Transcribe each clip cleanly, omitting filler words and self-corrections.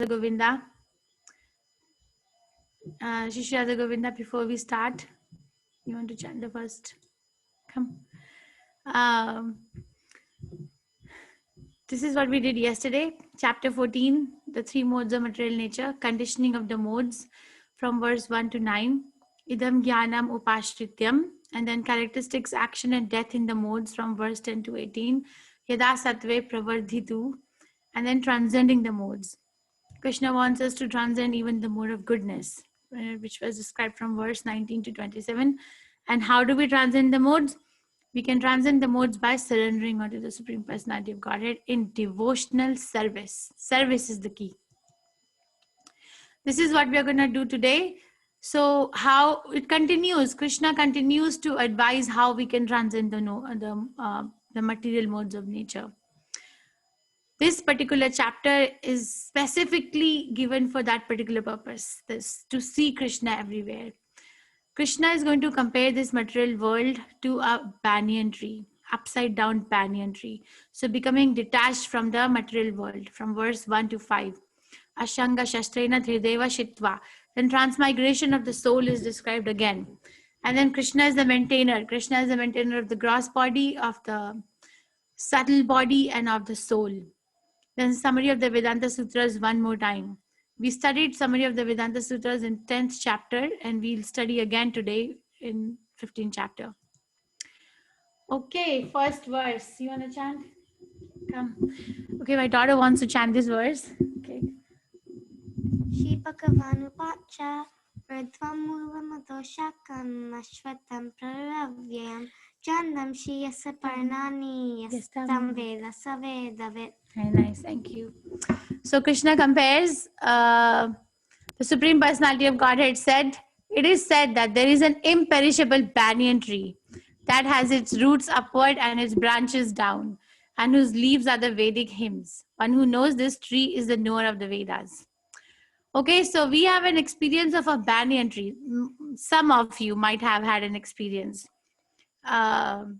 Govinda. Shishya Govinda, before we start, you want to chant the first? Come. This is what we did yesterday. Chapter 14, the three modes of material nature, conditioning of the modes from verse 1 to 9. Idam Jnanam Upashrityam. And then characteristics, action and death in the modes from verse 10 to 18. Yada Sattve Pravardhitu. And then transcending the modes. Krishna wants us to transcend even the mode of goodness, which was described from verse 19 to 27. And how do we transcend the modes? We can transcend the modes by surrendering unto the Supreme Personality of Godhead in devotional service. Service is the key. This is what we are going to do today. So how it continues, Krishna continues to advise how we can transcend the material modes of nature. This particular chapter is specifically given for that particular purpose, this to see Krishna everywhere. Krishna is going to compare this material world to a banyan tree, upside down banyan tree. So becoming detached from the material world, from verse 1 to 5. Ashanga Shastrena Thirdeva Shitva. Then transmigration of the soul is described again. And then Krishna is the maintainer. Krishna is the maintainer of the gross body, of the subtle body, and of the soul. Then summary of the Vedanta Sutras one more time. We studied summary of the Vedanta Sutras in 10th chapter, and we'll study again today in 15th chapter. Okay, first verse. You want to chant? Come. Okay, my daughter wants to chant this verse. Okay. Shipakavanupacha Pradvamurvamadoshakam Ashvatam Praravyam Chandam Shiyasa Parnani Yastam Veda Savedavit. Very nice, thank you. So Krishna compares the Supreme Personality of Godhead said, it is said that there is an imperishable banyan tree that has its roots upward and its branches down, and whose leaves are the Vedic hymns. One who knows this tree is the knower of the Vedas. Okay, so we have an experience of a banyan tree. Some of you might have had an experience of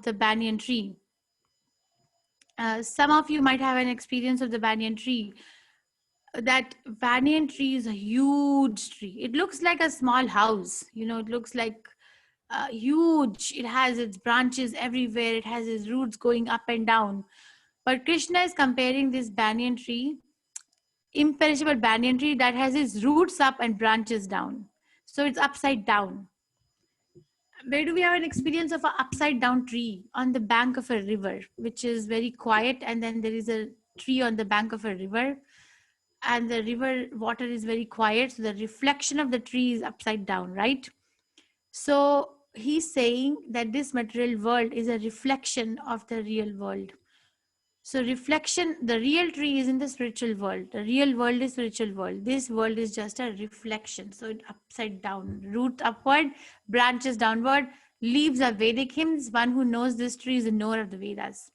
the banyan tree. Some of you might have an experience of the banyan tree. That banyan tree is a huge tree. It looks like a small house. You know, it looks like huge. It has its branches everywhere. It has its roots going up and down. But Krishna is comparing this banyan tree, imperishable banyan tree that has its roots up and branches down. So it's upside down. Where do we have an experience of an upside down tree? On the bank of a river, which is very quiet, and then there is a tree on the bank of a river, and the river water is very quiet, so the reflection of the tree is upside down, right? So he's saying that this material world is a reflection of the real world. So reflection, the real tree is in the spiritual world. The real world is spiritual world. This world is just a reflection. So it upside down, root upward, branches downward, leaves are Vedic hymns. One who knows this tree is the knower of the Vedas.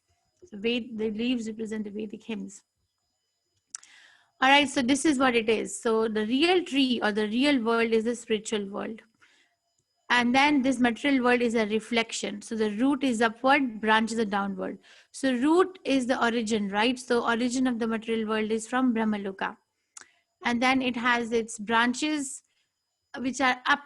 So the leaves represent the Vedic hymns. All right, so this is what it is. So the real tree or the real world is the spiritual world. And then this material world is a reflection. So the root is upward, branches are downward. So root is the origin, right? So origin of the material world is from Brahmaloka. And then it has its branches which are up,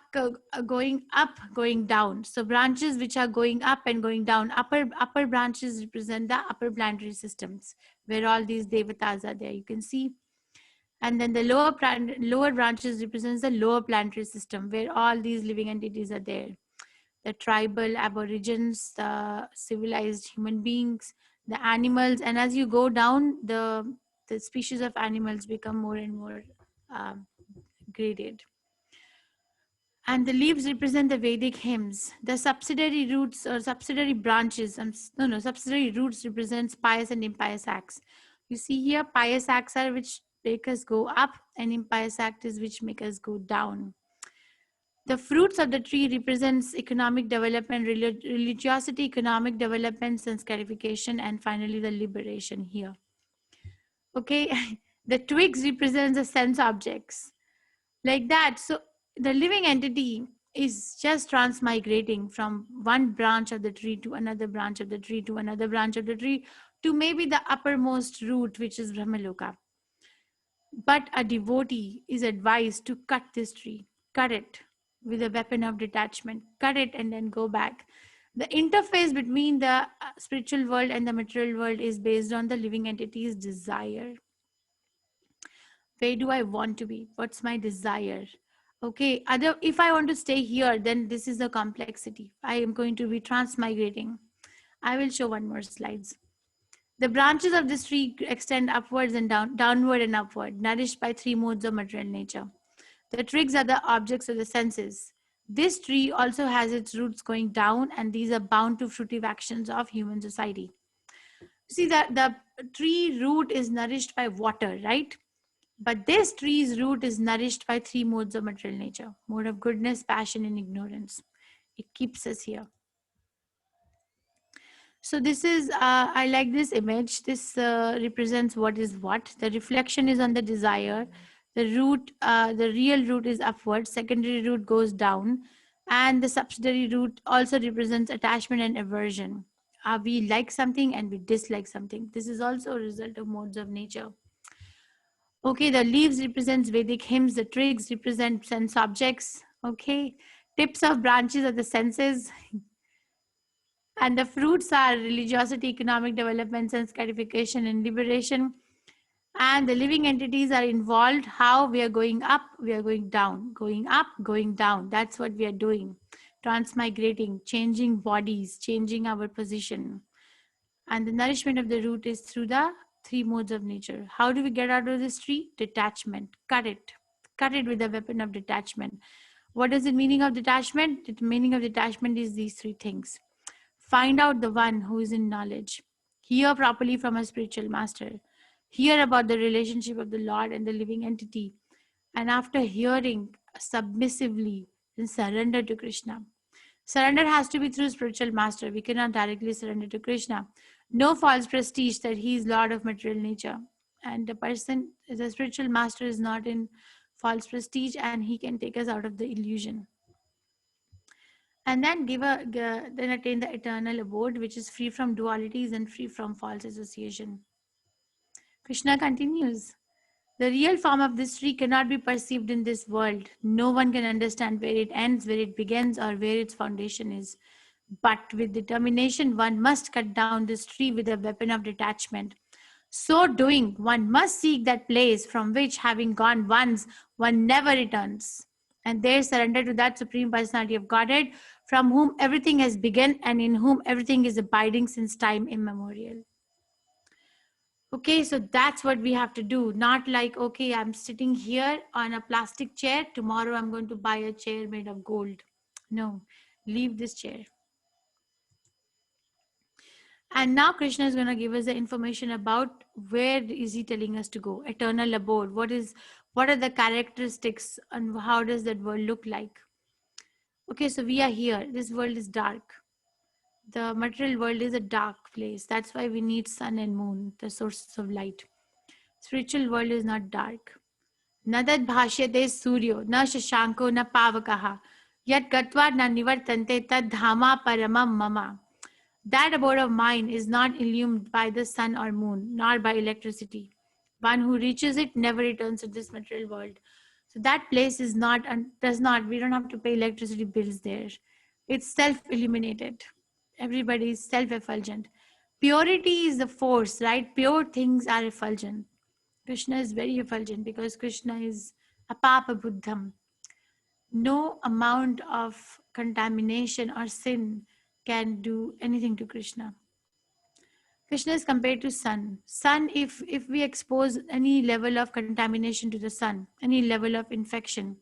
going up, going down. So branches which are going up and going down. Upper branches represent the upper planetary systems where all these devatas are there. You can see. And then the lower branches represents the lower planetary system where all these living entities are there. The tribal aborigines, the civilized human beings, the animals. And as you go down, the species of animals become more and more graded. And the leaves represent the Vedic hymns. The subsidiary roots or subsidiary branches, subsidiary roots represents pious and impious acts. You see here, pious acts are which make us go up, and impious act is which make us go down. The fruits of the tree represents economic development, religiosity, economic development, scarification, and finally the liberation here. Okay, the twigs represents the sense objects. Like that. So the living entity is just transmigrating from one branch of the tree to another branch of the tree to another branch of the tree to maybe the uppermost root, which is Brahmaloka. But a devotee is advised to cut this tree, cut it with a weapon of detachment, cut it and then go back. The interface between the spiritual world and the material world is based on the living entity's desire. Where do I want to be? What's my desire? Okay, other if I want to stay here, then this is the complexity. I am going to be transmigrating. I will show one more slides. The branches of this tree extend upwards and downward and upward, nourished by three modes of material nature. The twigs are the objects of the senses. This tree also has its roots going down, and these are bound to fruitive actions of human society. See that the tree root is nourished by water, right? But this tree's root is nourished by three modes of material nature: mode of goodness, passion, and ignorance. It keeps us here. So this is, I like this image. This represents what is what. The reflection is on the desire. The root, the real root is upward. Secondary root goes down. And the subsidiary root also represents attachment and aversion. We like something and we dislike something. This is also a result of modes of nature. Okay, the leaves represents Vedic hymns. The twigs represent sense objects. Okay, tips of branches of the senses. And the fruits are religiosity, economic development, sense gratification, and liberation. And the living entities are involved. How we are going up, we are going down, going up, going down. That's what we are doing. Transmigrating, changing bodies, changing our position. And the nourishment of the root is through the three modes of nature. How do we get out of this tree? Detachment. Cut it. Cut it with the weapon of detachment. What is the meaning of detachment? The meaning of detachment is these three things. Find out the one who is in knowledge. Hear properly from a spiritual master. Hear about the relationship of the Lord and the living entity. And after hearing submissively, then surrender to Krishna. Surrender has to be through spiritual master. We cannot directly surrender to Krishna. No false prestige that he is Lord of material nature. And the person, the spiritual master, is not in false prestige, and he can take us out of the illusion. And then then attain the eternal abode, which is free from dualities and free from false association. Krishna continues. The real form of this tree cannot be perceived in this world. No one can understand where it ends, where it begins, or where its foundation is. But with determination, one must cut down this tree with a weapon of detachment. So doing, one must seek that place from which, having gone once, one never returns. And there surrender to that Supreme Personality of Godhead, from whom everything has begun and in whom everything is abiding since time immemorial. Okay, so that's what we have to do. Not like, okay, I'm sitting here on a plastic chair. Tomorrow I'm going to buy a chair made of gold. No, leave this chair. And now Krishna is going to give us the information about where is he telling us to go. Eternal abode. What are the characteristics and how does that world look like? Okay, so we are here. This world is dark. The material world is a dark place. That's why we need sun and moon, the sources of light. Spiritual world is not dark. Nadad bhashyate suryo, na shashanko, na pavakaha, yat gatva na nivartante tad dhama paramam mama. That abode of mine is not illumined by the sun or moon, nor by electricity. One who reaches it never returns to this material world. So that place is not, we don't have to pay electricity bills there. It's self-illuminated. Everybody is self-effulgent. Purity is the force, right? Pure things are effulgent. Krishna is very effulgent because Krishna is apapa buddham. No amount of contamination or sin can do anything to Krishna. Krishna is compared to sun. Sun, if we expose any level of contamination to the sun, any level of infection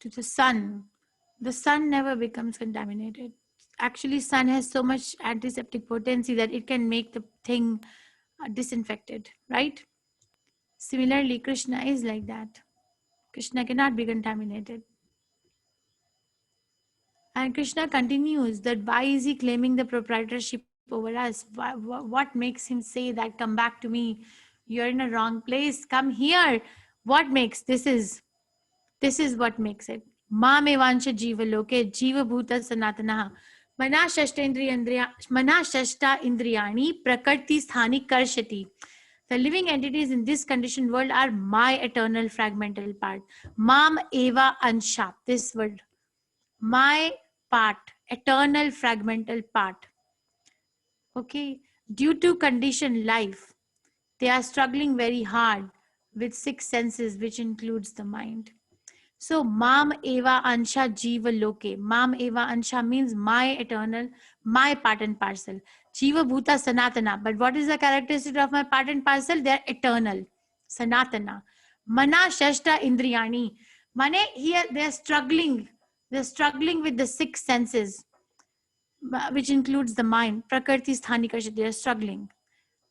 to the sun never becomes contaminated. Actually, sun has so much antiseptic potency that it can make the thing disinfected, right? Similarly, Krishna is like that. Krishna cannot be contaminated. And Krishna continues that why is he claiming the proprietorship over us? What makes him say that, come back to me, you're in a wrong place, come here? What makes this is what makes it. Mame vansha jiva loke jiva bhuta sanatana mana shashta indriyani prakarti sthani karshati. The living entities in this conditioned world are my eternal fragmental part. Mam eva ansha. This word. My part. Eternal fragmental part. Okay. Due to conditioned life, they are struggling very hard with 6 senses, which includes the mind. So, Mam Eva Ansha Jiva Loke. Mam Eva Ansha means my eternal, my part and parcel. Jiva Bhuta Sanatana. But what is the characteristic of my part and parcel? They are eternal. Sanatana. Mana Shashta Indriyani. Mane, here they are struggling. They are struggling with the 6 senses, which includes the mind. Prakriti Sthanika. They are struggling.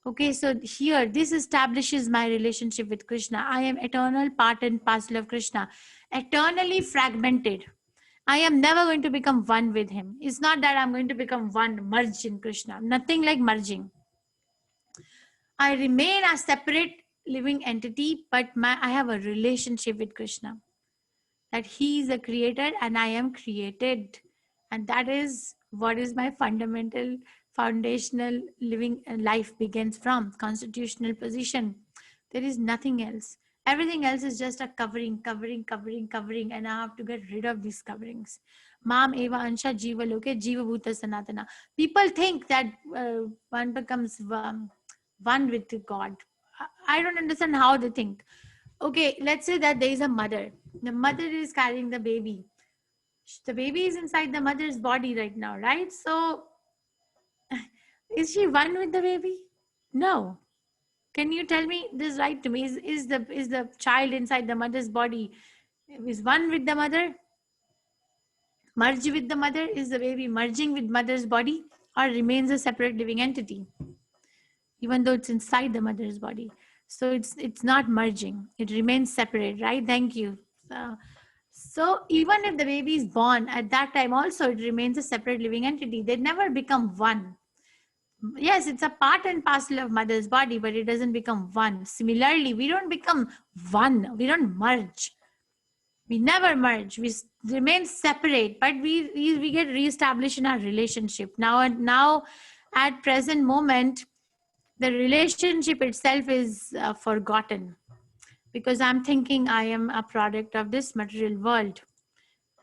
Okay, so here this establishes my relationship with Krishna. I am eternal part and parcel of Krishna, eternally fragmented. I am never going to become one with him. It's not that I'm going to become one, merged in Krishna. Nothing like merging. I remain a separate living entity, but I have a relationship with Krishna. That he is a creator and I am created. And that is what is my fundamental, foundational living life begins from, constitutional position. There is nothing else. Everything else is just a covering, and I have to get rid of these coverings. Mam eva ansha jiva loke jiva bhuta sanatana. People think that one becomes one with God. I don't understand how they think. Okay, let's say that there is a mother. The mother is carrying the baby. The baby is inside the mother's body right now, right? So, is she one with the baby? No. Can you tell me this right to me? Is the child inside the mother's body is one with the mother? Merge with the mother? Is the baby merging with mother's body, or remains a separate living entity, even though it's inside the mother's body? So it's not merging. It remains separate, right? Thank you. So even if the baby is born at that time, also it remains a separate living entity. They never become one. Yes, it's a part and parcel of mother's body, but it doesn't become one. Similarly, we don't become one. We don't merge. We never merge. We remain separate, but we get reestablished in our relationship. Now at present moment, the relationship itself is forgotten, because I'm thinking I am a product of this material world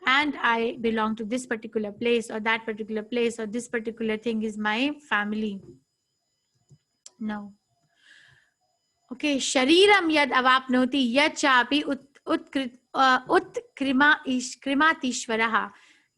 and I belong to this particular place or that particular place, or this particular thing is my family. No. Okay, shariram yad avapnoti yad chapi krimatishvaraha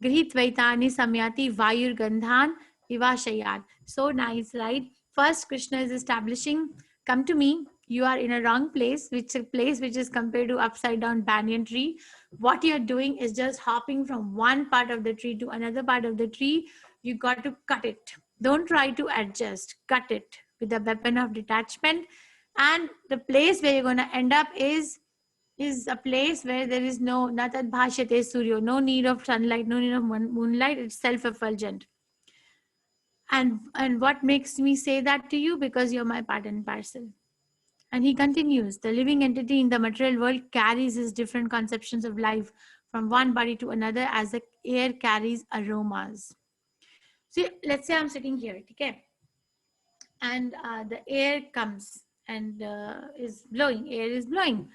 grihitvaitani samyati vayur gandhan ivashayat. So nice, right? First, Krishna is establishing, come to me. You are in a wrong place, which is compared to upside down banyan tree. What you're doing is just hopping from one part of the tree to another part of the tree. You got to cut it. Don't try to adjust. Cut it with the weapon of detachment. And the place where you're going to end up is a place where there is no natat bhashyate suryo, no need of sunlight, no need of moonlight. It's self-effulgent. And what makes me say that to you? Because you're my part and parcel. And he continues, the living entity in the material world carries his different conceptions of life from one body to another as the air carries aromas. So let's say I'm sitting here, okay? And the air comes and is blowing, air is blowing,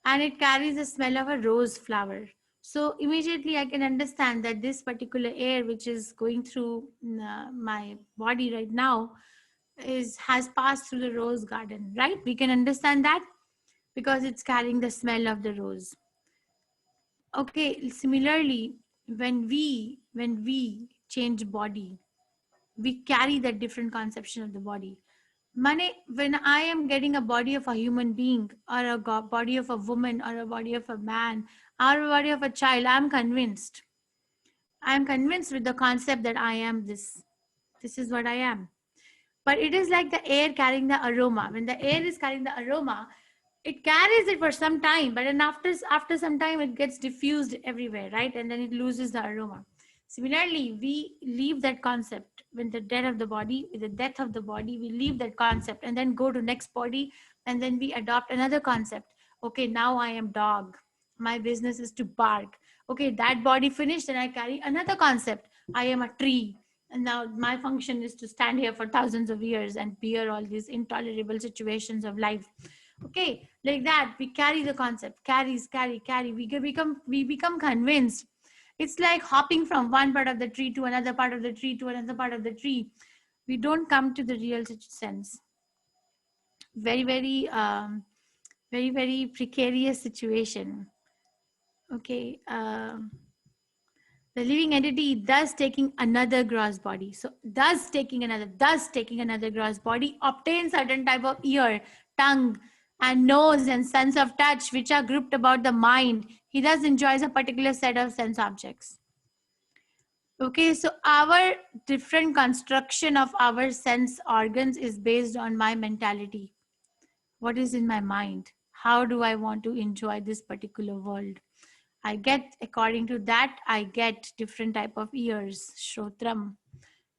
and it carries the smell of a rose flower. So immediately I can understand that this particular air which is going through my body right now has passed through the rose garden, right? We can understand that because it's carrying the smell of the rose. Okay, similarly, when we change body, we carry that different conception of the body. When I am getting a body of a human being, or a body of a woman, or a body of a man, or a body of a child, I'm convinced with the concept that I am this. This is what I am. But it is like the air carrying the aroma. When the air is carrying the aroma, it carries it for some time, but then after some time it gets diffused everywhere, right? And then it loses the aroma. Similarly, we leave that concept with the death of the body. With the death of the body, we leave that concept and then go to next body, and then we adopt another concept. Okay, now I am dog. My business is to bark. Okay, that body finished, and I carry another concept. I am a tree. And now my function is to stand here for thousands of years and bear all these intolerable situations of life. Okay, like that, we carry the concept, carry. We become convinced. It's like hopping from one part of the tree to another part of the tree to another part of the tree. We don't come to the real sense. Very, very precarious situation. Okay. The living entity thus taking another gross body. So thus taking another gross body obtains certain type of ear, tongue, and nose and sense of touch, which are grouped about the mind. He thus enjoys a particular set of sense objects. Okay, so our different construction of our sense organs is based on my mentality. What is in my mind? How do I want to enjoy this particular world? I get, according to that, I get different type of ears, shrotram,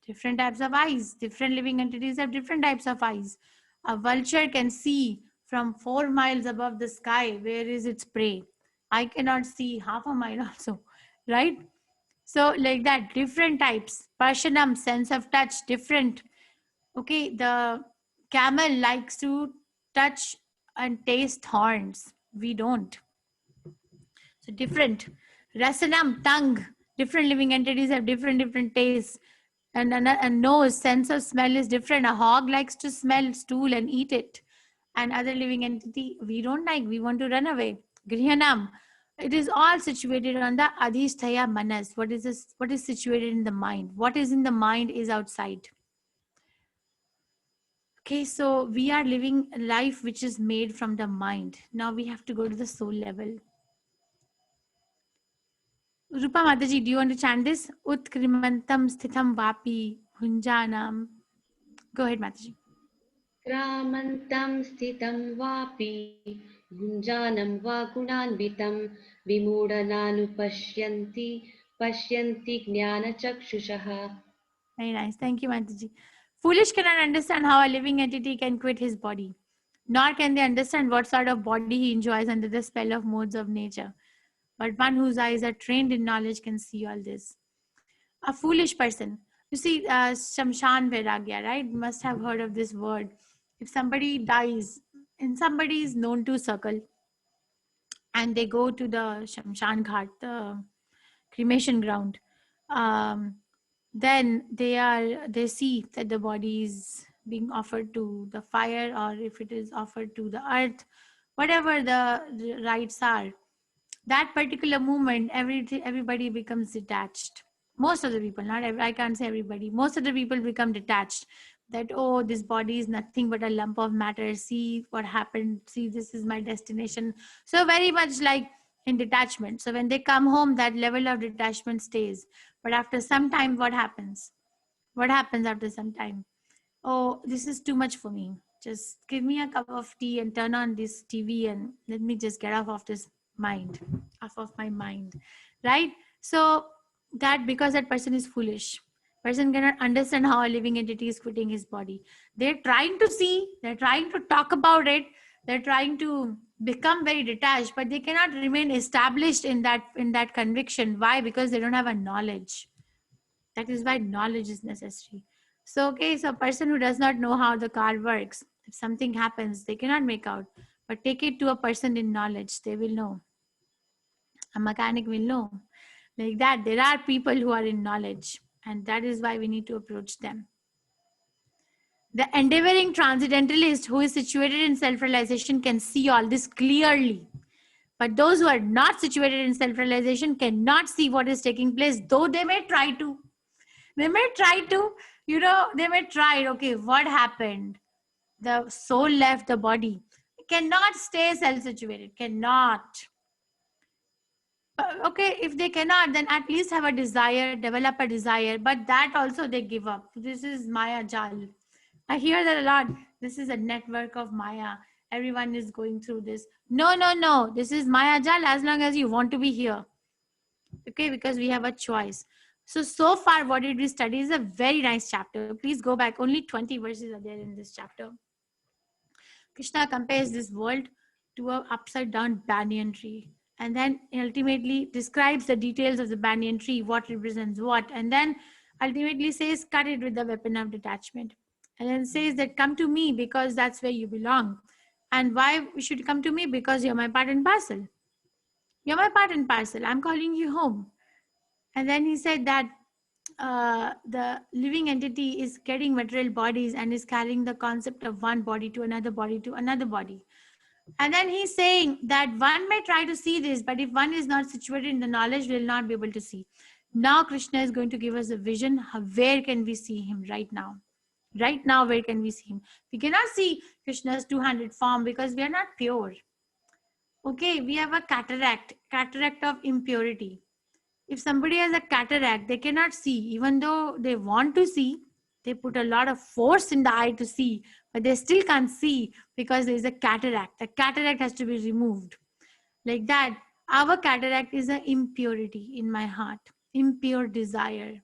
different types of eyes. Different living entities have different types of eyes. A vulture can see from 4 miles above the sky where is its prey. I cannot see half a mile also, right? So like that, different types. Parshanam, sense of touch, different. Okay, the camel likes to touch and taste horns. We don't. So different. Rasanam, tongue. Different living entities have different tastes. And nose, sense of smell is different. A hog likes to smell stool and eat it. And other living entity, we don't like. We want to run away. Grihanam. It is all situated on the Adhisthaya Manas. What is this? What is situated in the mind? What is in the mind is outside. Okay, so we are living a life which is made from the mind. Now we have to go to the soul level. Rupa Mataji, do you want to chant this? Utkrimantam sthitam vapi hunjanam. Go ahead, Mataji. क्रामन्तं स्थितं वापि भुञ्जानं वा गुणान्वितं विमूढनानुपश्यन्ति पश्यन्ति ज्ञानचक्षुषः. Very nice. Thank you, Mataji. Foolish cannot understand how a living entity can quit his body, nor can they understand what sort of body he enjoys under the spell of modes of nature. But one whose eyes are trained in knowledge can see all this. A foolish person. You see, Shamshan Vairagya, right? You must have heard of this word. If somebody dies and somebody is known to circle and they go to the Shamshan Ghat, the cremation ground, then they see that the body is being offered to the fire, or if it is offered to the earth, whatever the rites are. That particular moment, everybody becomes detached. Most of the people, not every, I can't say everybody, most of the people become detached, that, oh, this body is nothing but a lump of matter, see what happened, see, this is my destination. So very much like in detachment. So when they come home, that level of detachment stays. But after some time, what happens after some time? Oh, this is too much for me, just give me a cup of tea and turn on this TV and let me just get off of this mind, off of my mind, right? So that, because that person is foolish, person cannot understand how a living entity is quitting his body. They're trying to see, they're trying to talk about it, they're trying to become very detached, but they cannot remain established in that conviction. Why? Because they don't have a knowledge. That is why knowledge is necessary. So, okay, so a person who does not know how the car works, if something happens, they cannot make out. But take it to a person in knowledge, they will know. A mechanic will know. Like that, there are people who are in knowledge, and that is why we need to approach them. The endeavoring transcendentalist who is situated in self-realization can see all this clearly. But those who are not situated in self-realization cannot see what is taking place, though they may try to. They may try to, they may try, okay, what happened? The soul left the body. It cannot stay self-situated, cannot. Okay, if they cannot, then at least have a desire, develop a desire, but that also they give up. This is Maya Jal. I hear that a lot. This is a network of Maya. Everyone is going through this. No. This is Maya Jal as long as you want to be here. Okay, because we have a choice. So far, what did we study is a very nice chapter. Please go back. Only 20 verses are there in this chapter. Krishna compares this world to an upside down banyan tree, and then ultimately describes the details of the banyan tree, what represents what. And then ultimately says, cut it with the weapon of detachment. And then says that come to me because that's where you belong. And why should you come to me? Because you're my part and parcel. You're my part and parcel. I'm calling you home. And then he said that the living entity is getting material bodies and is carrying the concept of one body to another body to another body. And then he's saying that one may try to see this, but if one is not situated in the knowledge, will not be able to see. Now Krishna is going to give us a vision. Where can we see him right now? Right now, where can we see him? We cannot see Krishna's two-handed form because we are not pure. Okay, we have a cataract of impurity. If somebody has a cataract, they cannot see. Even though they want to see, they put a lot of force in the eye to see, but they still can't see because there is a cataract. The cataract has to be removed. Like that, our cataract is an impurity in my heart, impure desire.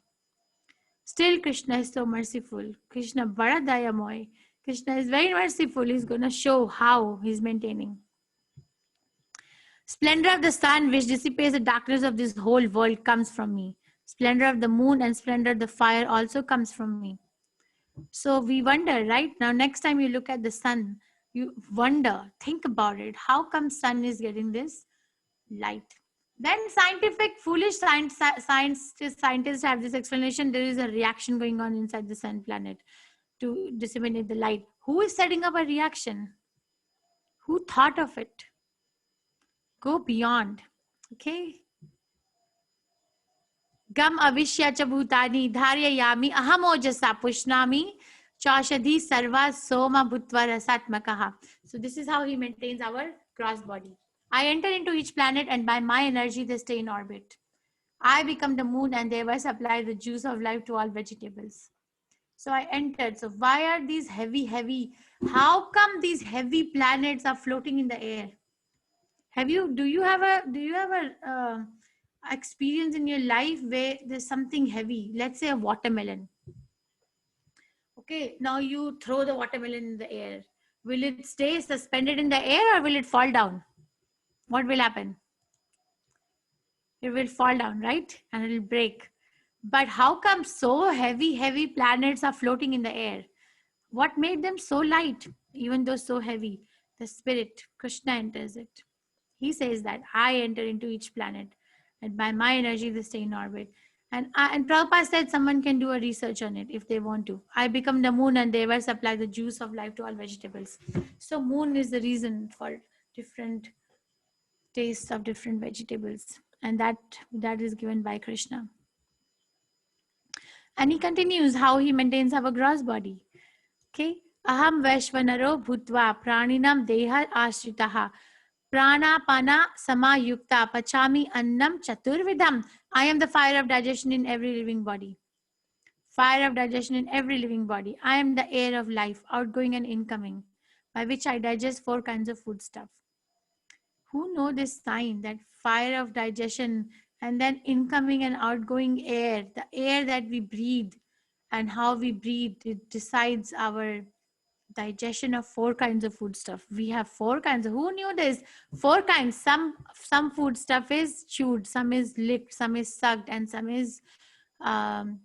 Still, Krishna is so merciful. Krishna bada dayamoy. Krishna is very merciful. He's going to show how he's maintaining. Splendor of the sun, which dissipates the darkness of this whole world, comes from me. Splendor of the moon and splendor of the fire also comes from me. So we wonder, right? Now, next time you look at the sun, you wonder, think about it. How come sun is getting this light? Then foolish scientists have this explanation. There is a reaction going on inside the sun planet to disseminate the light. Who is setting up a reaction? Who thought of it? Go beyond. Okay. Gam avishya cha bhutani dharyayami ahamojasa pushnami chashadhi sarva soma bhutva rasatmakaha. So this is how he maintains our cross body. I enter into each planet and by my energy they stay in orbit. I become the moon and thereby supply the juice of life to all vegetables. So I entered. So why are these heavy? How come these heavy planets are floating in the air? Do you have a experience in your life where there's something heavy? Let's say a watermelon. Okay, now you throw the watermelon in the air. Will it stay suspended in the air or will it fall down? What will happen? It will fall down, right? And it'll break. But how come so heavy planets are floating in the air? What made them so light, even though so heavy? The spirit, Krishna enters it. He says that I enter into each planet and by my energy they stay in orbit. And Prabhupada said someone can do a research on it if they want to. I become the moon and thereby supply the juice of life to all vegetables. So moon is the reason for different tastes of different vegetables. And that is given by Krishna. And he continues how he maintains our gross body. Okay. Aham Vaishvanaro Bhutva Praninam Deha Ashritaha Pranapana Samayukta Pachami Annam Chaturvidam. I am the fire of digestion in every living body. Fire of digestion in every living body. I am the air of life, outgoing and incoming, by which I digest 4 kinds of food stuff. Who know this sign that fire of digestion and then incoming and outgoing air, the air that we breathe and how we breathe, it decides our digestion of 4 kinds of food stuff. We have 4 kinds. Who knew this? 4 kinds. Some food stuff is chewed, some is licked, some is sucked, and some is what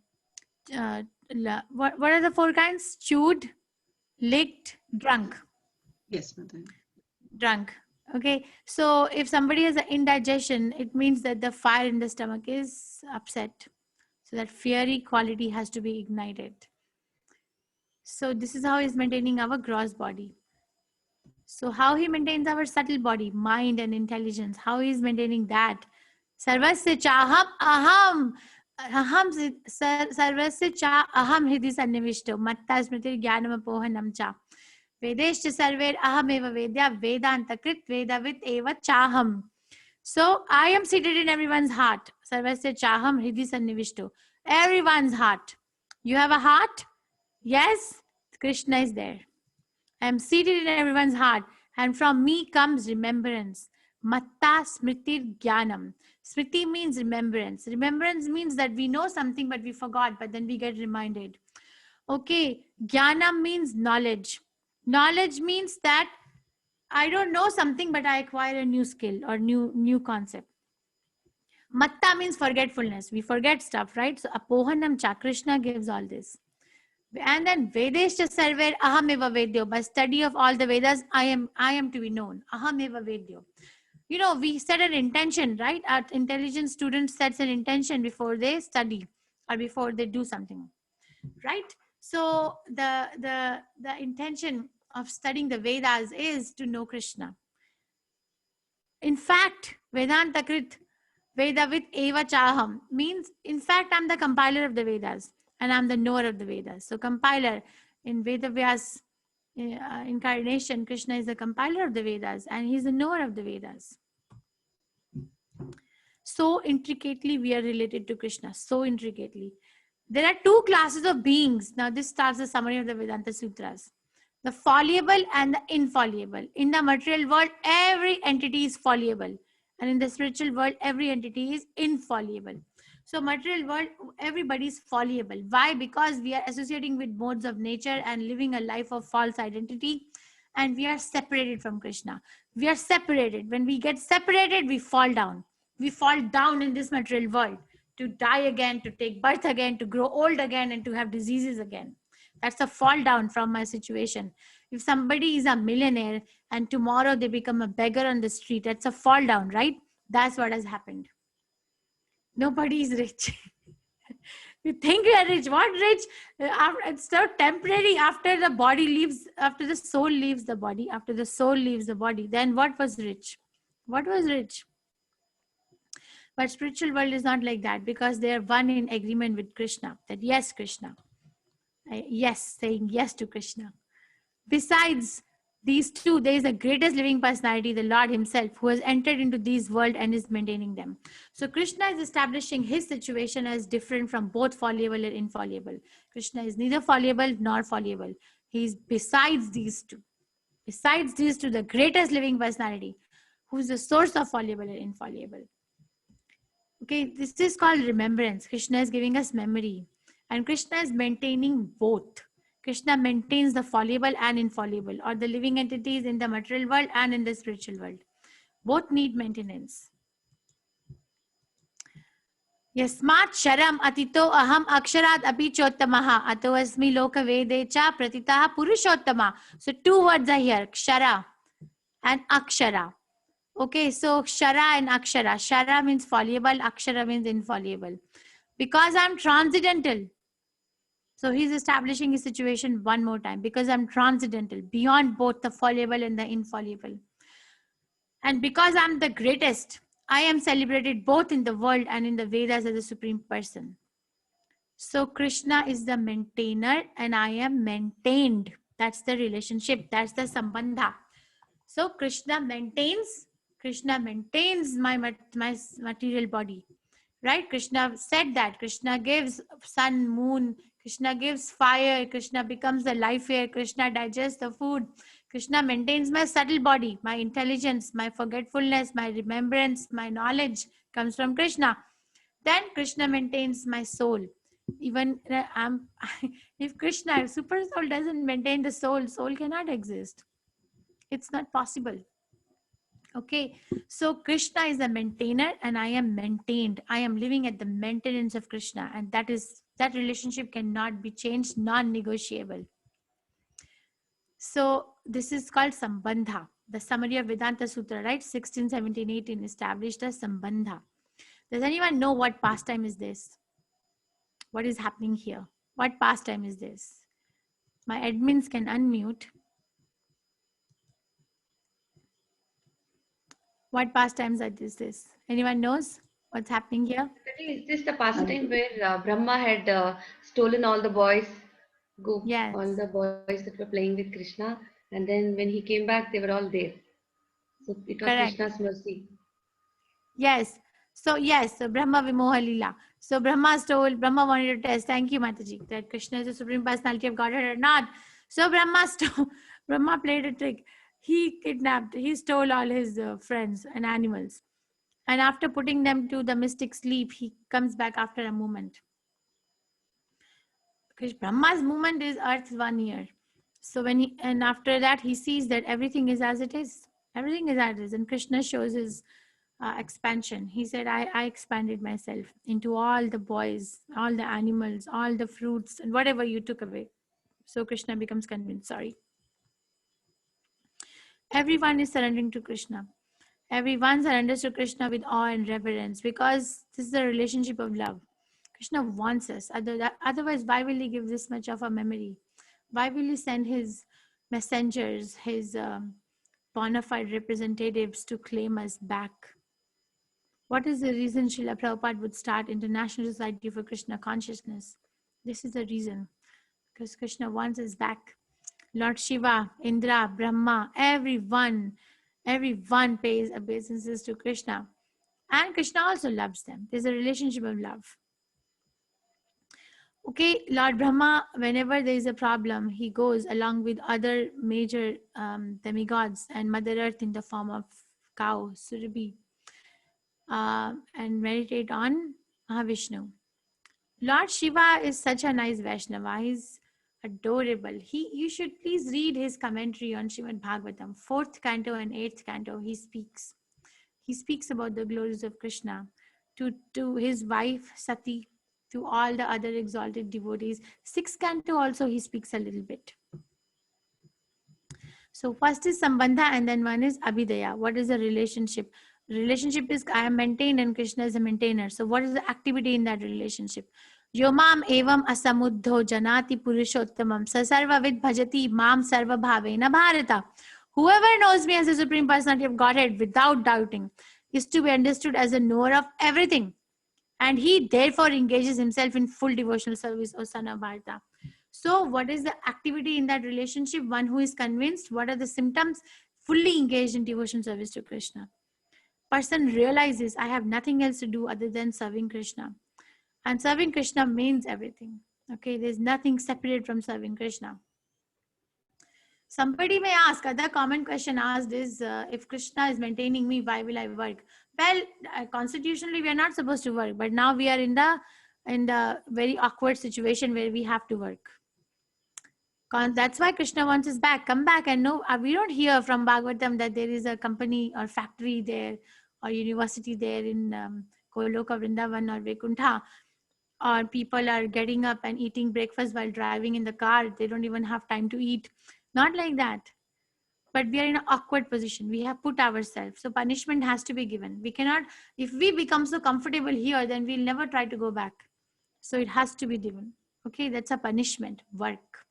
are the 4 kinds? Chewed, licked, drunk. Yes, Mother. Drunk. Okay, so if somebody has an indigestion, it means that the fire in the stomach is upset. So that fiery quality has to be ignited. So this is how he's maintaining our gross body. So how he maintains our subtle body, mind and intelligence, how he's maintaining that. Sarvasya chaham aham. Aham sarvasya cha aham hridhi sannivishto matta smriti jnanam apohanam cha. Vedeshcha sarver aham eva vedya vedanta krit vedavit eva chaham. So I am seated in everyone's heart. Sarvasya chaham hridhi sannivishto. Everyone's heart. You have a heart? Yes, Krishna is there. I am seated in everyone's heart. And from me comes remembrance. Matta smritir jnanam. Smriti means remembrance. Remembrance means that we know something but we forgot, but then we get reminded. Okay, jnanam means knowledge. Knowledge means that I don't know something, but I acquire a new skill or new concept. Matta means forgetfulness. We forget stuff, right? So apohanam cha, Krishna gives all this. And then Vedeshcha Sarver Ahameva Vedyo. By study of all the Vedas, I am to be known. Ahameva Vedyo. You know, we set an intention, right? Our intelligent student sets an intention before they study or before they do something, right? So the intention of studying the Vedas is to know Krishna. In fact, Vedanta Krit Vedavit Eva Chaham means, in fact, I'm the compiler of the Vedas and I'm the knower of the Vedas. So compiler in Vedavyas incarnation, Krishna is the compiler of the Vedas and he's the knower of the Vedas. So intricately we are related to Krishna, so intricately. There are two classes of beings. Now this starts the summary of the Vedanta Sutras. The fallible and the infallible. In the material world, every entity is fallible. And in the spiritual world, every entity is infallible. So material world, everybody is fallible. Why? Because we are associating with modes of nature and living a life of false identity. And we are separated from Krishna. We are separated. When we get separated, we fall down. We fall down in this material world to die again, to take birth again, to grow old again, and to have diseases again. That's a fall down from my situation. If somebody is a millionaire and tomorrow they become a beggar on the street, that's a fall down, right? That's what has happened. Nobody is rich. You think you are rich. What rich? It's so temporary. After the body leaves, after the soul leaves the body, after the soul leaves the body, then what was rich? What was rich? But spiritual world is not like that, because they are one in agreement with Krishna. That yes, Krishna. Yes, saying yes to Krishna. Besides these two, there is the greatest living personality, the Lord himself, who has entered into these world and is maintaining them. So Krishna is establishing his situation as different from both fallible and infallible. Krishna is neither fallible nor fallible. He is besides these two. Besides these two, the greatest living personality, who is the source of fallible and infallible. Okay, this is called remembrance. Krishna is giving us memory. And Krishna is maintaining both. Krishna maintains the fallible and infallible, or the living entities in the material world and in the spiritual world. Both need maintenance. Yasmat sharam atito aham aksharat api chottamaha ato asmi loka vedecha pratitaha purushottama. So two words are here, kshara and akshara. Okay, so kshara and akshara. Kshara means fallible, akshara means infallible. Because I'm transcendental. So he's establishing his situation one more time. Because I'm transcendental, beyond both the fallible and the infallible. And because I'm the greatest, I am celebrated both in the world and in the Vedas as the supreme person. So Krishna is the maintainer and I am maintained. That's the relationship. That's the sambandha. So Krishna maintains my material body. Right? Krishna said that. Krishna gives sun, moon. Krishna gives fire. Krishna becomes the life air. Krishna digests the food. Krishna maintains my subtle body. My intelligence, my forgetfulness, my remembrance, my knowledge comes from Krishna. Then Krishna maintains my soul. Even if Krishna, super soul, doesn't maintain the soul, soul cannot exist. It's not possible. Okay, so Krishna is the maintainer and I am maintained. I am living at the maintenance of Krishna, and that relationship cannot be changed, non-negotiable. So this is called Sambandha. The summary of Vedanta Sutra, right? 16, 17, 18 established as Sambandha. Does anyone know what pastime is this? What is happening here? What pastime is this? My admins can unmute. What pastimes are this? Anyone knows what's happening here? Is this the pastime where Brahma had stolen all the boys, Yes. all the boys that were playing with Krishna, and then when he came back, they were all there. So it was Correct. Krishna's mercy. Yes. So Brahma Vimoha Lila. So Brahma wanted to test, thank you Mataji, that Krishna is the supreme personality of Godhead or not. So Brahma played a trick. He stole all his friends and animals. And after putting them to the mystic sleep, he comes back after a moment. Because Brahma's movement is Earth's 1 year. So after that, he sees that everything is as it is. Everything is as it is. And Krishna shows his expansion. He said, I expanded myself into all the boys, all the animals, all the fruits, and whatever you took away. So Krishna becomes convinced. Sorry. Everyone is surrendering to Krishna. Everyone surrenders to Krishna with awe and reverence because this is a relationship of love. Krishna wants us. Otherwise, why will he give this much of a memory? Why will he send his messengers, his bona fide representatives to claim us back? What is the reason Srila Prabhupada would start International Society for Krishna Consciousness? This is the reason. Because Krishna wants us back. Lord Shiva, Indra, Brahma, everyone pays obeisances to Krishna. And Krishna also loves them. There's a relationship of love. Okay, Lord Brahma, whenever there is a problem, he goes along with other major demigods and Mother Earth in the form of cow, Surabhi, and meditate on Mahavishnu. Lord Shiva is such a nice Vaishnava. He's adorable. You should please read his commentary on Srimad Bhagavatam, 4th canto and 8th canto. He speaks about the glories of Krishna to his wife Sati, to all the other exalted devotees. 6th canto also he speaks a little bit. So first is Sambandha and then one is Abhidaya. What is the relationship? Relationship is I am maintained and Krishna is a maintainer. So what is the activity in that relationship? Yomam evam asamuddho janati purushottamam sasarvavid bhajati mam sarva bhavena bharata. Whoever knows me as a Supreme Personality of Godhead without doubting is to be understood as a knower of everything. And he therefore engages himself in full devotional service, O son of Bharata. So what is the activity in that relationship? One who is convinced. What are the symptoms? Fully engaged in devotional service to Krishna. Person realizes I have nothing else to do other than serving Krishna. And serving Krishna means everything. Okay, there's nothing separate from serving Krishna. Somebody may ask, other common question asked is, if Krishna is maintaining me, why will I work? Well, constitutionally, we are not supposed to work, but now we are in the very awkward situation where we have to work. That's why Krishna wants us back. Come back and know. We don't hear from Bhagavatam that there is a company or factory there or university there in Goloka, Vrindavan or Vaikuntha, or people are getting up and eating breakfast while driving in the car. They don't even have time to eat. Not like that. But we are in an awkward position. We have put ourselves. So punishment has to be given. We cannot, if we become so comfortable here, then we'll never try to go back. So it has to be given. Okay, that's a punishment. Work.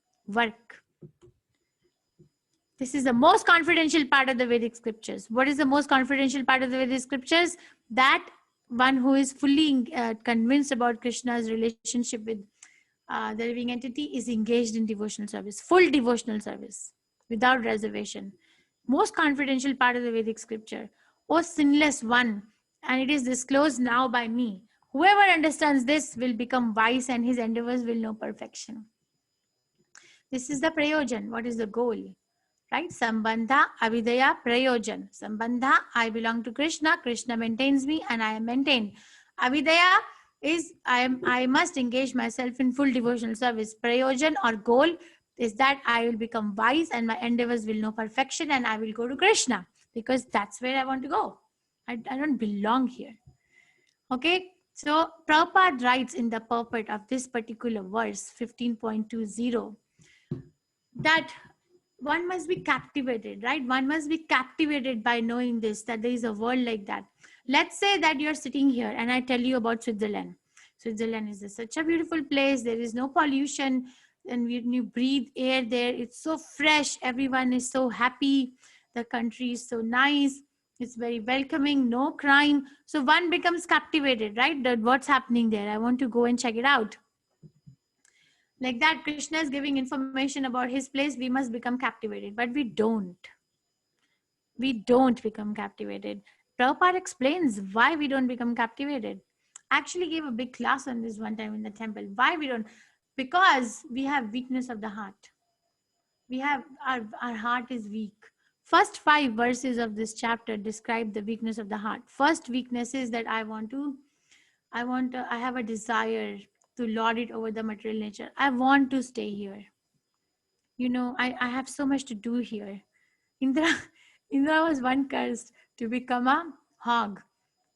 This is the most confidential part of the Vedic scriptures. What is the most confidential part of the Vedic scriptures? That one who is fully convinced about Krishna's relationship with the living entity is engaged in devotional service, full devotional service, without reservation. Most confidential part of the Vedic scripture. O sinless one, and it is disclosed now by me. Whoever understands this will become wise and his endeavors will know perfection. This is the prayojan. What is the goal? Right? Sambandha, Avidaya, Prayojan. Sambandha, I belong to Krishna. Krishna maintains me and I am maintained. Avidaya is I must engage myself in full devotional service. Prayojan or goal is that I will become wise and my endeavors will know perfection and I will go to Krishna because that's where I want to go. I don't belong here. Okay. So Prabhupada writes in the purport of this particular verse 15.20 that one must be captivated, right? One must be captivated by knowing this, that there is a world like that. Let's say that you're sitting here and I tell you about Switzerland. Switzerland is such a beautiful place. There is no pollution. And when you breathe air there, it's so fresh. Everyone is so happy. The country is so nice. It's very welcoming, no crime. So one becomes captivated, right? That what's happening there? I want to go and check it out. Like that, Krishna is giving information about his place. We must become captivated, but we don't. We don't become captivated. Prabhupada explains why we don't become captivated. Actually gave a big class on this one time in the temple. Why we don't? Because we have weakness of the heart. We have our heart is weak. First 5 verses of this chapter describe the weakness of the heart. First weakness is that I have a desire to lord it over the material nature. I want to stay here. You know, I have so much to do here. Indra was one cursed to become a hog.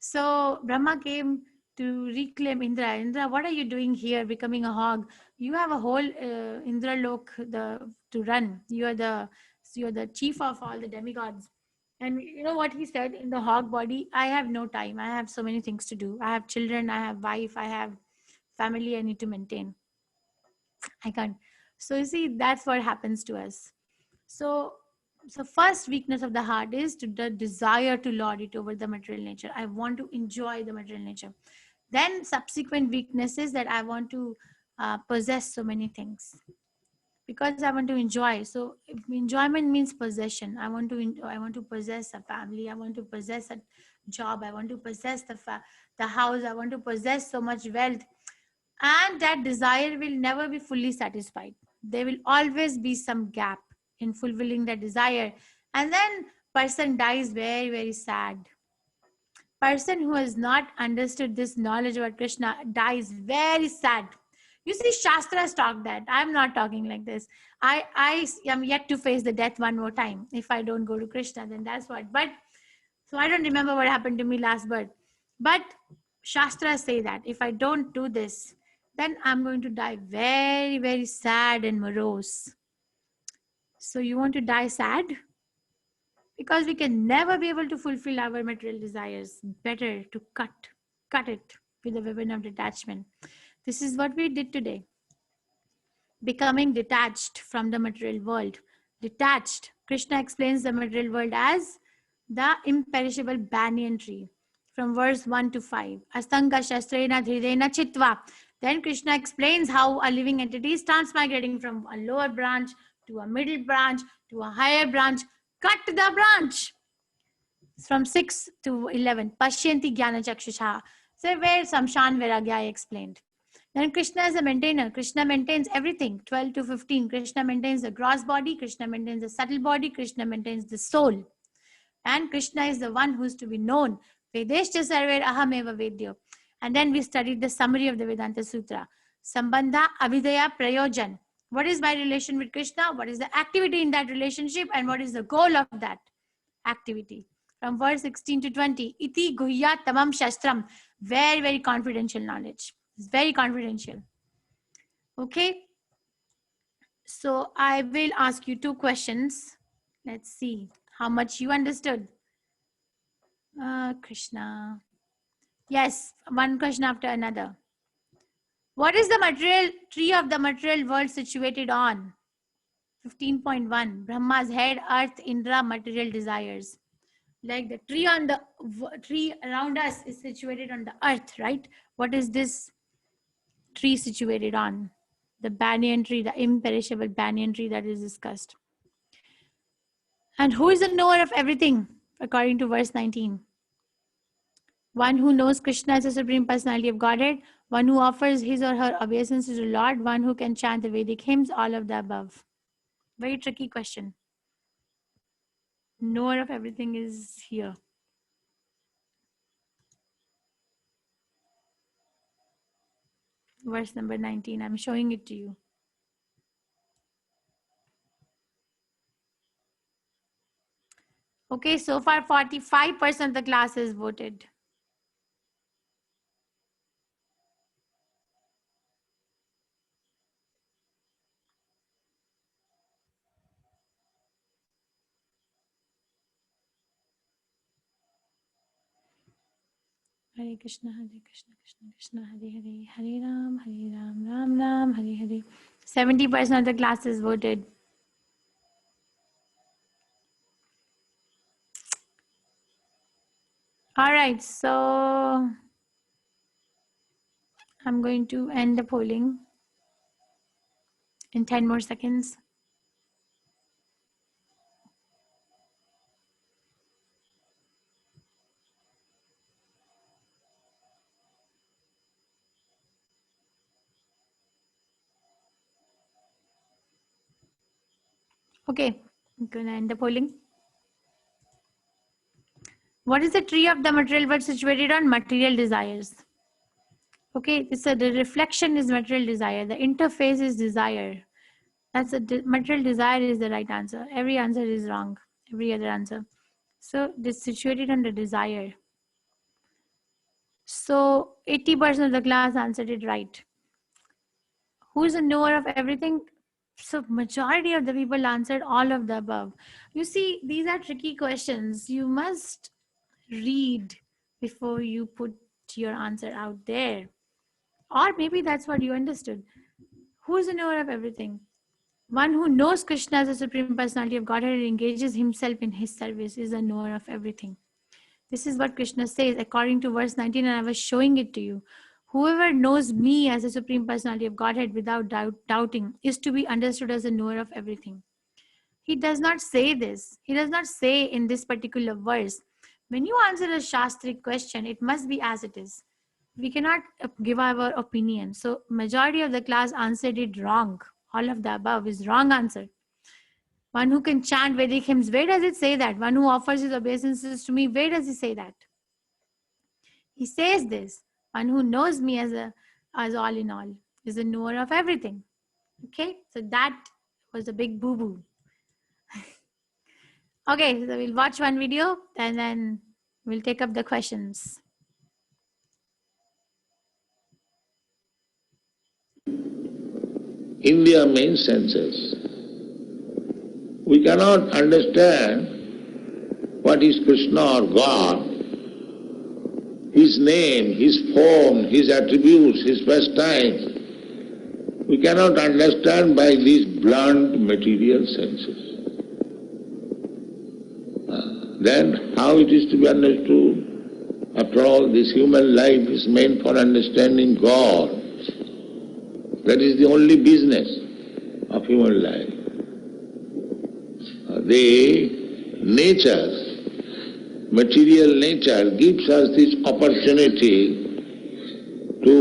So Brahma came to reclaim Indra. Indra, what are you doing here, becoming a hog? You have a whole Indra lok to run. You're the chief of all the demigods. And you know what he said in the hog body? I have no time. I have so many things to do. I have children. I have wife. I have family I need to maintain. I can't. So you see, that's what happens to us. So first weakness of the heart is to the desire to lord it over the material nature. I want to enjoy the material nature. Then subsequent weakness is that I want to possess so many things because I want to enjoy. So enjoyment means possession. I want to possess a family. I want to possess a job. I want to possess the house. I want to possess so much wealth, and that desire will never be fully satisfied. There will always be some gap in fulfilling that desire, and then person dies very, very sad. Person who has not understood this knowledge about Krishna dies very sad. You see, Shastras talk that. I'm not talking like this. I am yet to face the death one more time. If I don't go to Krishna, then that's what. But so I don't remember what happened to me last birth. But Shastras say that if I don't do this, then I'm going to die very, very sad and morose. So you want to die sad? Because we can never be able to fulfill our material desires. Better to cut it with the weapon of detachment. This is what we did today. Becoming detached from the material world. Detached. Krishna explains the material world as the imperishable banyan tree. From verse 1 to 5. Astanga shastrena dhridena chitva. Then Krishna explains how a living entity is transmigrating from a lower branch to a middle branch to a higher branch. Cut the branch. From 6 to 11. Pashyanti jnana chakshusha. So where Samshan Vairagya I explained. Then Krishna is a maintainer. Krishna maintains everything. 12 to 15. Krishna maintains the gross body. Krishna maintains the subtle body. Krishna maintains the soul. And Krishna is the one who is to be known. Vedeshcha sarver ahameva vedyo. And then we studied the summary of the Vedanta Sutra. Sambandha avidaya prayojan. What is my relation with Krishna? What is the activity in that relationship? And what is the goal of that activity? From verse 16 to 20. Iti guhya tamam shastram. Very, very confidential knowledge. It's very confidential. Okay. So I will ask you 2 questions. Let's see how much you understood. Krishna. Yes, one question after another. What is the material tree of the material world situated on? 15.1. Brahma's head, earth, Indra, material desires. Like the tree on the tree around us is situated on the earth, right? What is this tree situated on? The banyan tree, the imperishable banyan tree that is discussed. And who is the knower of everything, according to verse 19? One who knows Krishna as the Supreme Personality of Godhead, one who offers his or her obeisance to the Lord, one who can chant the Vedic hymns, all of the above. Very tricky question. Knower of everything is here. Verse number 19. I'm showing it to you. Okay, so far 45% of the class is voted. Hare Krishna, Krishna Krishna, Hare Hare, Hare Ram, Ram Ram, Hare Hare. 70% of the class is voted. All right, so I'm going to end the polling in 10 more seconds. Okay, I'm going to end the polling. What is the tree of the material world situated on? Material desires. Okay, so the reflection is material desire. The interface is desire. That's material desire is the right answer. Every answer is wrong. Every other answer. So this is situated under desire. So 80% of the class answered it right. Who is a knower of everything? So majority of the people answered all of the above. You see, these are tricky questions. You must read before you put your answer out there. Or maybe that's what you understood. Who is a knower of everything? One who knows Krishna as a supreme personality of Godhead and engages himself in his service is a knower of everything. This is what Krishna says according to verse 19, and I was showing it to you. Whoever knows me as a supreme personality of Godhead without doubting is to be understood as a knower of everything. He does not say this. He does not say in this particular verse, when you answer a Shastric question, it must be as it is. We cannot give our opinion. So majority of the class answered it wrong. All of the above is wrong answer. One who can chant Vedic hymns, where does it say that? One who offers his obeisances to me, where does he say that? He says this. One who knows me as all in all is a knower of everything. Okay, so that was a big boo-boo. Okay, so we'll watch one video and then we'll take up the questions. India means senses. We cannot understand what is Krishna or God, his name, his form, his attributes, his pastimes. We cannot understand by these blunt material senses. Then how it is to be understood? After all, this human life is meant for understanding God. That is the only business of human life. The nature, material nature gives us this opportunity to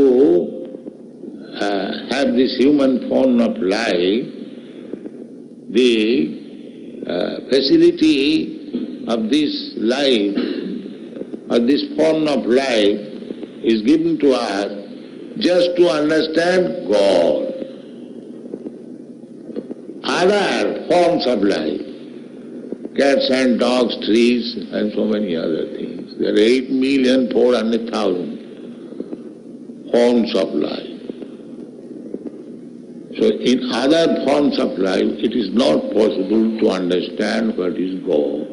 have this human form of life. The facility of this life, or this form of life, is given to us just to understand God. Other forms of life, cats and dogs, trees, and so many other things. There are 8,400,000 forms of life. So in other forms of life, it is not possible to understand what is God.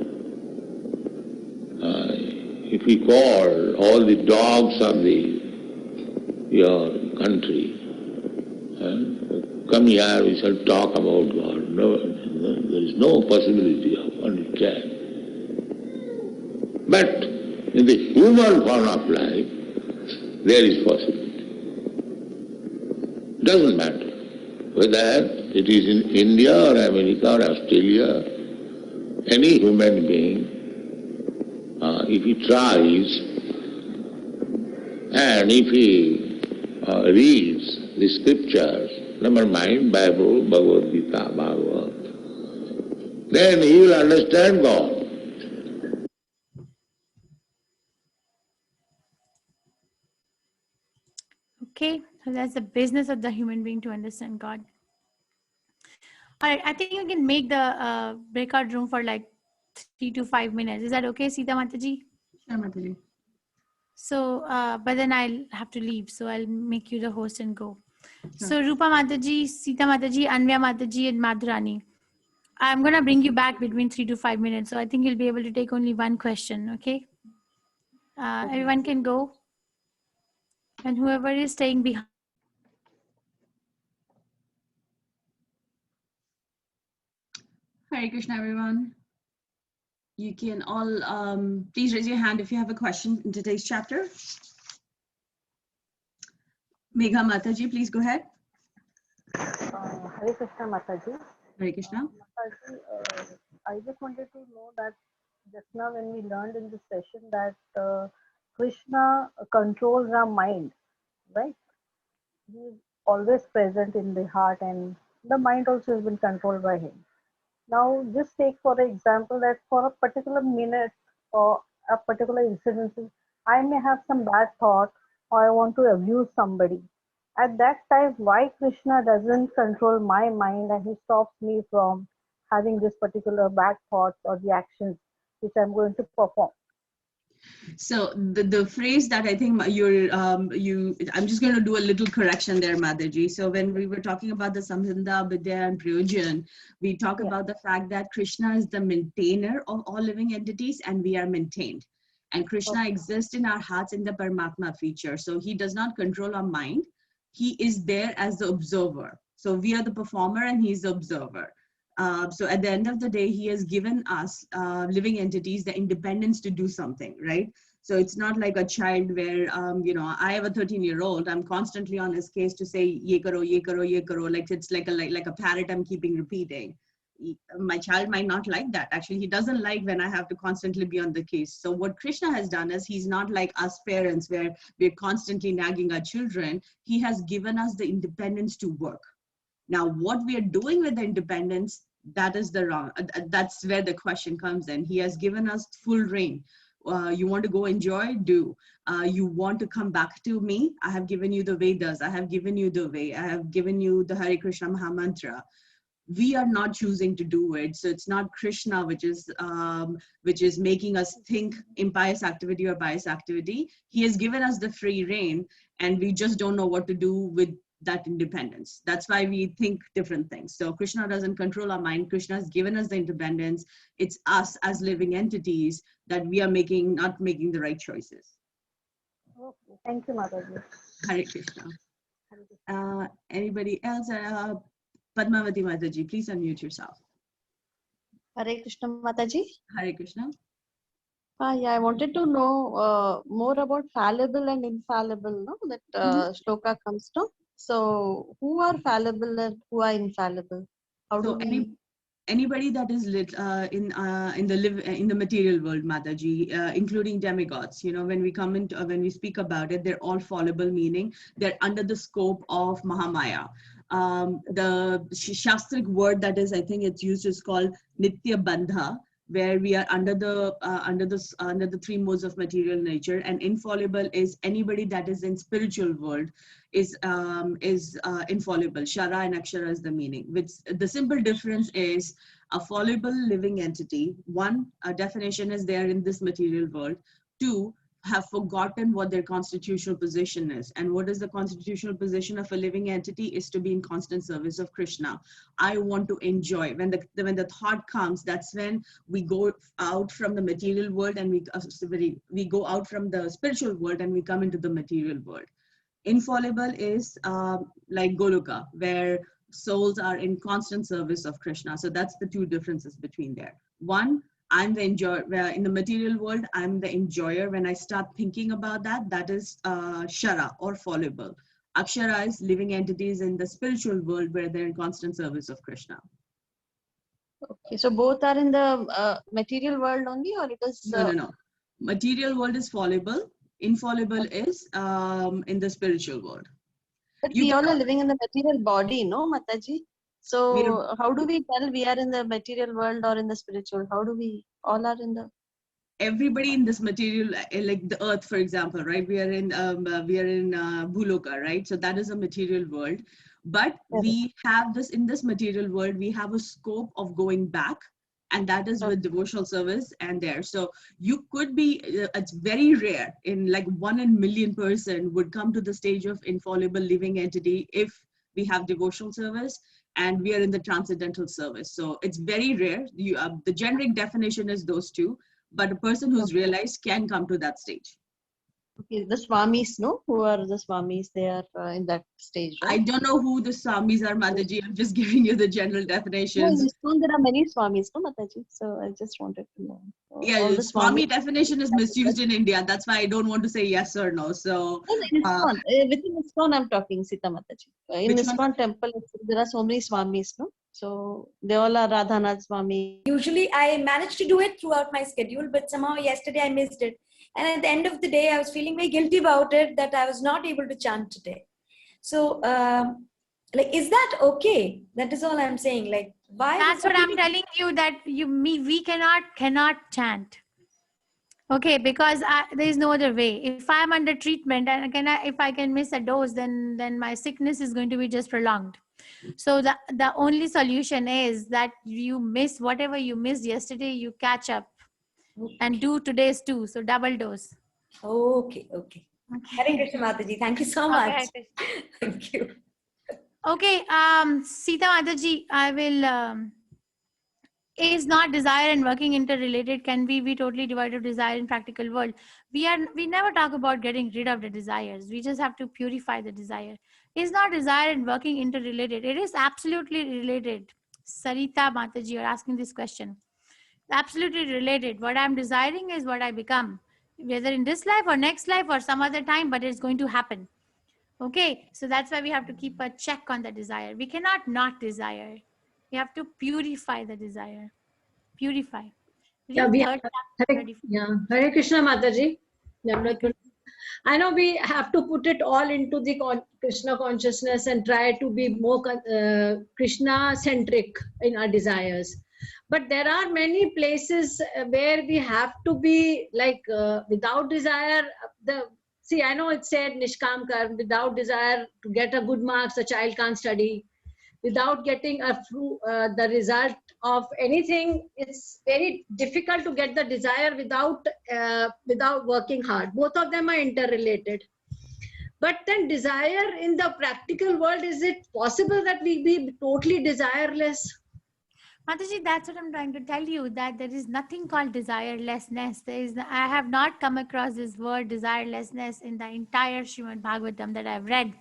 If we call all the dogs of your country, come here, we shall talk about God. No, there is no possibility of understanding. But in the human form of life, there is possibility. Doesn't matter whether it is in India or America or Australia, any human being, if he tries and if he reads the scriptures, never mind Bible, Bhagavad Gita, Bhagavad, then he will understand God. Okay, so that's the business of the human being to understand God. All right, I think you can make the breakout room for like 3 to 5 minutes. Is that okay, Sita Mataji? Sure, Mataji. So, but then I'll have to leave, so I'll make you the host and go. Sure. So, Rupa Mataji, Sita Mataji, Anvya Mataji, and Madhurani, I'm going to bring you back between 3 to 5 minutes. So, I think you'll be able to take only one question, okay? Okay. Everyone can go. And whoever is staying behind. Hare Krishna, everyone. You can all please raise your hand if you have a question in today's chapter. Megha Mataji, please go ahead. Hare Krishna, Mataji. Hare Krishna. Mataji, I just wanted to know that just now when we learned in this session that Krishna controls our mind, right? He is always present in the heart and the mind also has been controlled by him. Now, just take for example that for a particular minute or a particular incident, I may have some bad thought or I want to abuse somebody. At that time, why Krishna doesn't control my mind and he stops me from having this particular bad thoughts or the actions which I'm going to perform? So the phrase that I think I'm just going to do a little correction there, Mataji. So when we were talking about the Samsanda, Vidya, and Prayojan, we talk about the fact that Krishna is the maintainer of all living entities and we are maintained. And Krishna exists in our hearts in the Paramatma feature. So he does not control our mind. He is there as the observer. So we are the performer and he's the observer. So at the end of the day, he has given us living entities the independence to do something, right? So it's not like a child where, you know, I have a 13-year-old, I'm constantly on his case to say, ye karo, ye karo, ye karo, like it's like a parrot I'm keeping repeating. My child might not like that. Actually, he doesn't like when I have to constantly be on the case. So what Krishna has done is he's not like us parents where we're constantly nagging our children. He has given us the independence to work. Now, what we are doing with the independence, that is the wrong, that's where the question comes in. He has given us full reign. You want to go enjoy, do. You want to come back to me, I have given you the Vedas, I have given you the way, I have given you the Hare Krishna Mahamantra. We are not choosing to do it. So it's not Krishna which is making us think impious activity or pious activity. He has given us the free reign and we just don't know what to do with that independence. That's why we think different things. So Krishna doesn't control our mind. Krishna has given us the independence. It's us as living entities that we are not making the right choices. Okay, thank you, Mataji. Hare Krishna. Anybody else? Padmavati Mataji, please unmute yourself. Hare Krishna Mataji. Hare Krishna. Yeah, I wanted to know more about fallible and infallible, no? That shloka comes to. So who are fallible and who are infallible? How do we... Anybody that is in the material world, Mataji, including demigods, you know, when we come into when we speak about it, they're all fallible, meaning they're under the scope of Mahamaya. The Shastric word that is, I think it's used, is called Nitya Bandha, where we are under the three modes of material nature. And infallible is anybody that is in spiritual world is infallible. Shara and Akshara is the meaning. Which the simple difference is a fallible living entity. One, a definition is there in this material world. Two, have forgotten what their constitutional position is. And what is the constitutional position of a living entity is to be in constant service of Krishna. I want to enjoy. When the thought comes, that's when we go out from the material world and we go out from the spiritual world and we come into the material world. Infallible is like Goloka, where souls are in constant service of Krishna. So that's the two differences between there. One, I'm the enjoyer. In the material world, I'm the enjoyer. When I start thinking about that, that is Shara or fallible. Akshara is living entities in the spiritual world where they're in constant service of Krishna. Okay, so both are in the material world only, or it is... No. Material world is fallible. Infallible is in the spiritual world. But we all are living in the material body, no, Mataji? So how do we tell we are in the material world or in the spiritual? How do we all are in the... Everybody in this material, like the earth, for example, right? We are in Bhuloka, right? So that is a material world. But we have this, in this material world, we have a scope of going back, and that is with devotional service and there. So you could be, it's very rare, in like 1 in a million person would come to the stage of infallible living entity if we have devotional service and we are in the transcendental service. So it's very rare. The generic definition is those two, but a person who's realized can come to that stage. Okay, the Swamis, no? Who are the Swamis? They are in that stage, right? I don't know who the Swamis are, Mataji. I'm just giving you the general definitions. No, in ISKCON there are many Swamis, no, Mataji? So I just wanted to know. Yeah, the Swami definition is misused in India. That's why I don't want to say yes or no. So in ISKCON, within ISKCON I'm talking, Sita Mataji. In ISKCON temple, there are so many Swamis, no? So they all are Radhanath Swami. Usually I manage to do it throughout my schedule, but somehow yesterday I missed it. And at the end of the day, I was feeling very guilty about it, that I was not able to chant today. So, like, is that okay? That is all I'm saying. Like, why? That's what I'm telling you, that we cannot chant. Okay, because there is no other way. If I'm under treatment and if I can miss a dose, then my sickness is going to be just prolonged. So the only solution is that you miss whatever you missed yesterday, you catch up and do today's too. So double dose. Okay. Hare Krishna Mataji. Thank you so much. Hare Krishna. Thank you. Okay, Sita Mataji, I will. Is not desire and working interrelated? Can we be totally devoid of desire in practical world? We never talk about getting rid of the desires. We just have to purify the desire. Is not desire and working interrelated? It is absolutely related. Sarita Mataji, you're asking this question. Absolutely related. What I'm desiring is what I become, whether in this life or next life or some other time, but it's going to happen. Okay, so that's why we have to keep a check on the desire. We cannot not desire. We have to purify the desire. Purify. Yeah, Read we third Hare, chapter. yeah, Hare Krishna Mataji. I know we have to put it all into the Krishna consciousness and try to be more Krishna centric in our desires. But there are many places where we have to be like without desire. See, I know it said Nishkam Karma, without desire to get a good marks, a child can't study. Without getting the result of anything, it's very difficult to get the desire without working hard. Both of them are interrelated. But then desire in the practical world, is it possible that we be totally desireless? Mataji, that's what I'm trying to tell you, that there is nothing called desirelessness. I have not come across this word desirelessness in the entire Srimad Bhagavatam that I've read,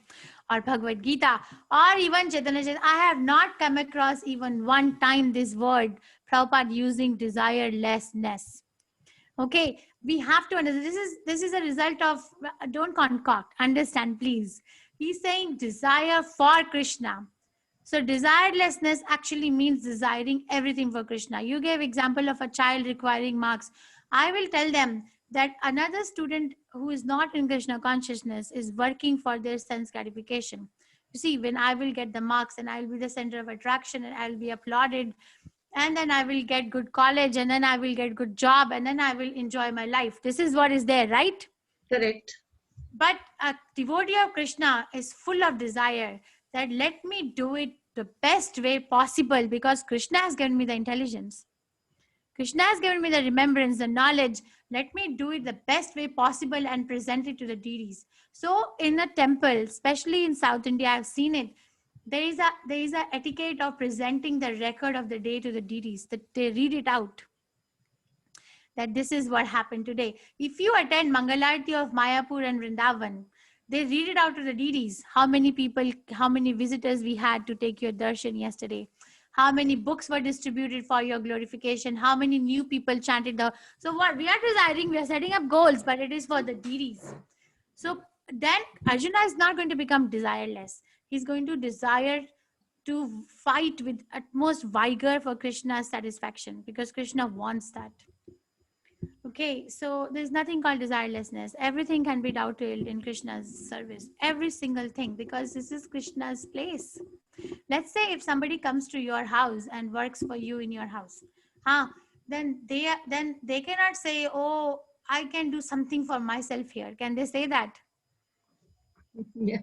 or Bhagavad Gita, or even Chaitanya Charitamrita. I have not come across even one time this word, Prabhupada using desirelessness. Okay, we have to understand, this is a result of, don't concoct, understand please. He's saying desire for Krishna. So desirelessness actually means desiring everything for Krishna. You gave example of a child requiring marks. I will tell them that another student who is not in Krishna consciousness is working for their sense gratification. You see, when I will get the marks and I will be the center of attraction and I will be applauded, and then I will get good college, and then I will get good job, and then I will enjoy my life. This is what is there, right? Correct. But a devotee of Krishna is full of desire that let me do it the best way possible, because Krishna has given me the intelligence. Krishna has given me the remembrance, the knowledge. Let me do it the best way possible and present it to the deities. So in a temple, especially in South India, I've seen it. There is a etiquette of presenting the record of the day to the deities, that they read it out, that this is what happened today. If you attend Mangalarti of Mayapur and Vrindavan, they read it out to the deities. How many people, how many visitors we had to take your darshan yesterday? How many books were distributed for your glorification? How many new people chanted the... So what we are desiring, we are setting up goals, but it is for the deities. So then Arjuna is not going to become desireless. He's going to desire to fight with utmost vigor for Krishna's satisfaction, because Krishna wants that. Okay, so there's nothing called desirelessness. Everything can be dovetailed in Krishna's service. Every single thing, because this is Krishna's place. Let's say if somebody comes to your house and works for you in your house, then they cannot say, oh, I can do something for myself here. Can they say that? Yeah.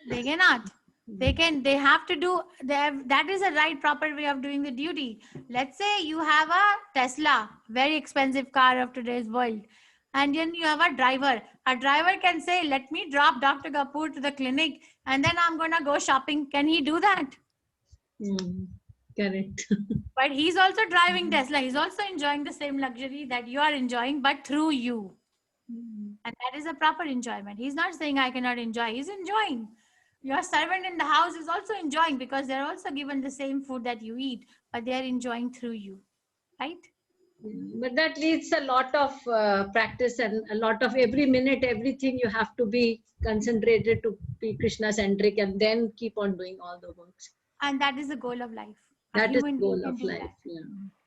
They cannot. They have to do, that is a right proper way of doing the duty. Let's say you have a Tesla, very expensive car of today's world, and then you have a driver. A driver can say, let me drop Dr. Kapoor to the clinic and then I'm gonna go shopping. Can he do that? Correct. But he's also driving Tesla. He's also enjoying the same luxury that you are enjoying, but through you. And that is a proper enjoyment. He's not saying I cannot enjoy. He's enjoying. Your servant in the house is also enjoying, because they're also given the same food that you eat, but they're enjoying through you, right? But that needs a lot of practice, and a lot of every minute, everything you have to be concentrated to be Krishna centric, and then keep on doing all the works. And that is the goal of life. That is the goal of life. Yeah.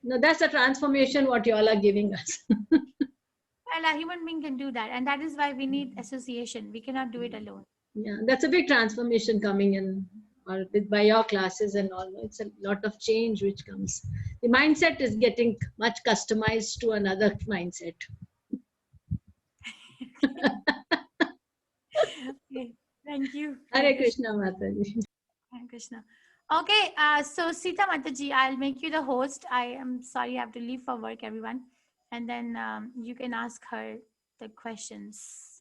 No, that's a transformation what you all are giving us. Well, a human being can do that, and that is why we need association. We cannot do it alone. Yeah, that's a big transformation coming in, or by your classes and all. It's a lot of change which comes. The mindset is getting much customized to another mindset. Okay, thank you. Hare Krishna Mataji. Hare Krishna. Okay, so Sita Mataji, I'll make you the host. I am sorry I have to leave for work, everyone. and then you can ask her the questions.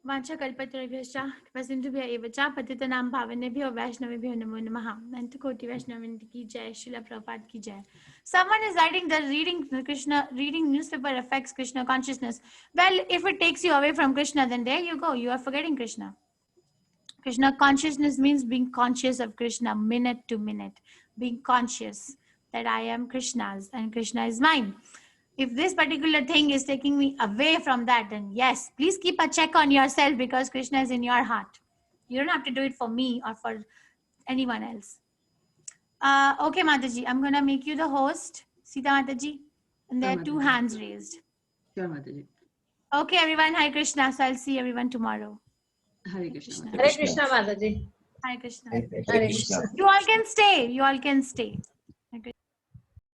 Vancha kalpatarubhyascha kripasindhubhya eva cha patitanam pavanebhyo vaishnavebhyo namo namaha. Antakoti Vaishnavanti ki jai, Srila Prabhupada ki jai. Someone is writing that reading newspaper affects Krishna consciousness. Well, if it takes you away from Krishna, then there you go. You are forgetting Krishna. Krishna consciousness means being conscious of Krishna minute to minute. Being conscious that I am Krishna's and Krishna is mine. If this particular thing is taking me away from that, then yes, please keep a check on yourself, because Krishna is in your heart. You don't have to do it for me or for anyone else. Okay, Mataji, I'm going to make you the host, Sita Mataji. And there are 2 hands raised. Sure, Mataji. Okay, everyone. Hare Krishna. So I'll see everyone tomorrow. Hare Krishna. Hare Krishna, Mataji. Hare Krishna. Hare Krishna. You all can stay. You all can stay.